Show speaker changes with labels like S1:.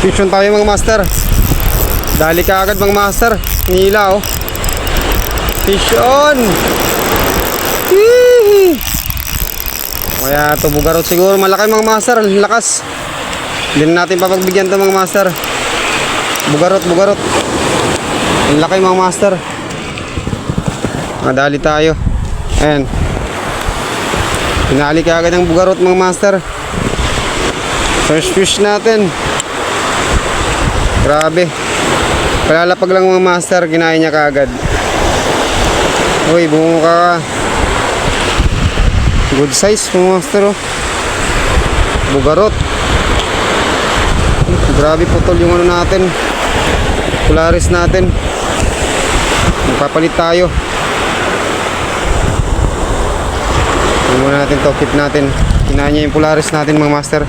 S1: Fish on tayo mga master. Dali ka agad mga master. Nila oh. Fish on. Hihi. Kaya ito bugarot siguro. Malaki mga master. Lakas. Hindi na natin papagbigyan ito mga master. Bugarot. Ang laki mga master. Madali tayo. Ayan. Pinali ka agad ng bugarot mga master. First fish natin. Grabe. Palalapag lang mga master. Kinain niya kaagad. Uy, bumuka ka. Good size mga master oh. Bugarot. Grabe putol yung ano natin. Polaris natin. Magpapalit tayo. Muna natin to, keep natin. Kinain niya yung Polaris natin mga master.